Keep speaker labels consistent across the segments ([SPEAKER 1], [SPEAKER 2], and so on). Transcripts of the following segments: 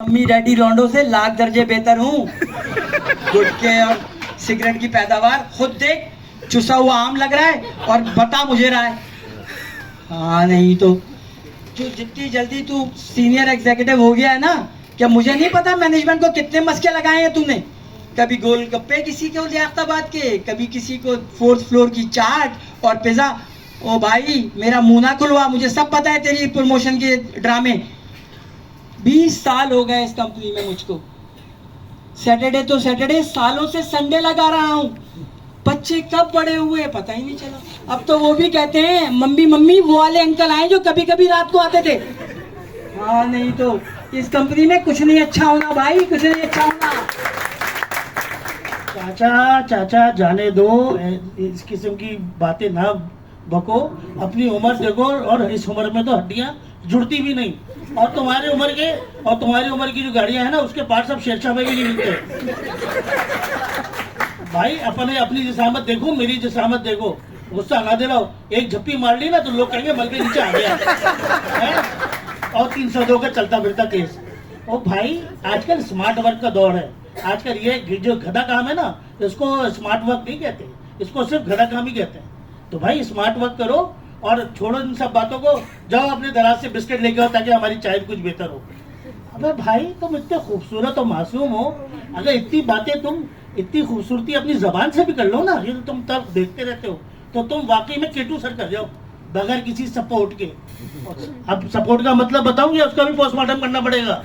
[SPEAKER 1] Mummy daddy रोंडो से लाख दर्जे बेहतर हूँ। गुटखे और सिगरेट की पैदावार खुद देख, चुसा हुआ आम लग रहा है और बता मुझे रहा है। हाँ नहीं तो जो जितनी जल्दी तू सीनियर एग्जीक्यूटिव हो गया है ना, क्या मुझे नहीं पता मैनेजमेंट को कितने मस्के लगाए हैं तूने। कभी गोलगप्पे किसी को लियाकताबाद के, कभी किसी को 4th फ्लोर की चाट और पिज्जा। ओ भाई मेरा मुंह ना खुलवा, मुझे सब पता है तेरी प्रमोशन के ड्रामे। 20 साल हो गए इस कंपनी में मुझको। सैटरडे तो सैटरडे, सालों से संडे लगा रहा हूँ। बच्चे कब बड़े हुए पता ही नहीं चला। अब तो वो भी कहते हैं मम्मी मम्मी वो वाले अंकल आए जो कभी कभी रात को आते थे। हाँ नहीं तो इस कंपनी में कुछ नहीं अच्छा होना भाई, कुछ नहीं अच्छा होना।
[SPEAKER 2] चाचा चाचा जाने दो, इस किस्म की बातें ना बको। अपनी उम्र देखो, और इस उम्र में तो हड्डियां जुड़ती भी नहीं। और तुम्हारी उम्र की जो गाड़ियां है ना, उसके पार्ट्स अब शेरशाह में भी नहीं मिलते। भाई अपनी जिसामत देखो, मेरी जिसामत देखो। गुस्सा ना दिलाओ, एक झप्पी मार ली ना तो लोग कहेंगे मल के नीचे आ गया है? और 302 का चलता फिरता केस। ओ भाई आजकल स्मार्ट वर्क का दौर है। आजकल ये जो गधा काम है ना, इसको स्मार्ट वर्क नहीं कहते, इसको सिर्फ गधा काम ही कहते हैं। तो भाई स्मार्ट वर्क करो और छोड़ो इन सब बातों को। जाओ अपने दराज से बिस्किट लेके आओ ताकि हमारी चाय कुछ बेहतर हो। अबे भाई तुम इतने खूबसूरत और मासूम हो, अगर इतनी बातें तुम इतनी खूबसूरती अपनी जबान से भी कर लो ना, ये तो तुम तब देखते रहते हो, तो तुम वाकई में केटू सर कर जाओ बगैर किसी सपोर्ट के। अब सपोर्ट का मतलब बताऊंगी, उसका भी पोस्टमार्टम करना पड़ेगा।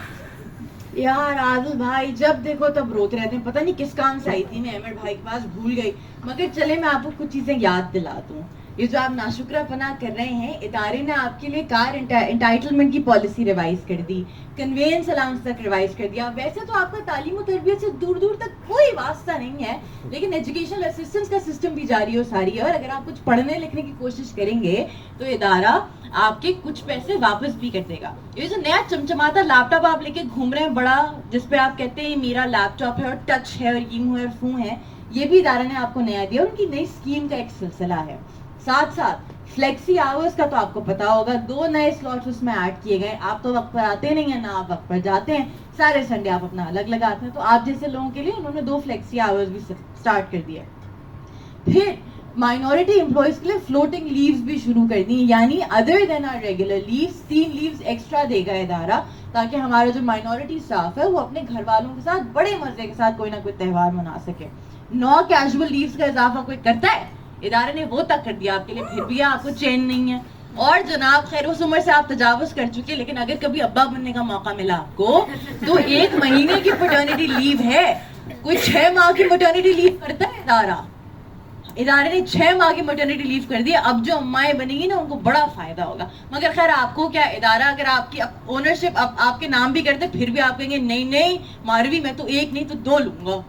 [SPEAKER 3] यार आदिल भाई जब देखो तब रोते रहते हैं। पता नहीं किस काम से आई थी मैं अहमद भाई के पास, भूल गई। मगर चले मैं आपको कुछ चीजें याद दिला दूं। ये जो आप नाशुक्रापना कर रहे हैं, इदारे ने आपके लिए कार एंटाइटलमेंट की पॉलिसी रिवाइज कर दी, कन्वेंस अलाउंस तक रिवाइज कर दिया। वैसे तो आपका तालीम और तरबियत से दूर दूर तक कोई वास्ता नहीं है, लेकिन एजुकेशनल असिस्टेंस का सिस्टम भी जारी और सारी है। और अगर आप कुछ पढ़ने लिखने की कोशिश करेंगे तो इदारा आपके कुछ पैसे वापस भी कर देगा। ये जो नया चमचमाता लैपटॉप आप लेके घूम रहे हैं बड़ा, जिसपे आप कहते हैं मेरा लैपटॉप है और टच है और यूं है और फू है, ये भी इदारा ने आपको नया दिया। उनकी नई स्कीम का एक सिलसिला है। साथ साथ फ्लेक्सी आवर्स का तो आपको पता होगा, 2 नए स्लॉट्स उसमें ऐड किए गए। आप तो वक्त पर आते नहीं है ना, आप वक्त पर जाते हैं, सारे संडे आप अपना अलग लगाते हैं। तो आप जैसे लोगों के लिए उन्होंने 2 फ्लेक्सी आवर्स भी स्टार्ट कर दिए। फिर माइनॉरिटी एम्प्लॉयज के लिए फ्लोटिंग लीव्स भी शुरू कर दी, यानी other than our regular leaves 3 leaves extra देगा इदारा, ताकि हमारा जो माइनॉरिटी स्टाफ है वो अपने घर वालों के साथ बड़े मजे के साथ कोई ना कोई त्यौहार मना सके। 9 कैजुअल लीव्स का इजाफा कोई करता है? इदारे ने वो तक कर दिया आपके लिए, फिर भी आपको चैन नहीं है। और जनाब खैर उस उम्र से आप तजावुज कर चुके, लेकिन अगर कभी अब्बा बनने का मौका मिला आपको तो 1 महीने की पैटर्निटी लीव है। कोई 6 माह की मैटरनिटी लीव करता है इदारा? इदारे ने 6 माह की मैटरनिटी लीव कर दी। अब जो अम्माएं बनेंगी ना उनको बड़ा फायदा होगा। मगर खैर आपको क्या, इदारा अगर आपकी ओनरशिप आपके नाम भी करते फिर भी आप कहेंगे नहीं नहीं मारवी मैं तो 1 नहीं तो 2 लूंगा।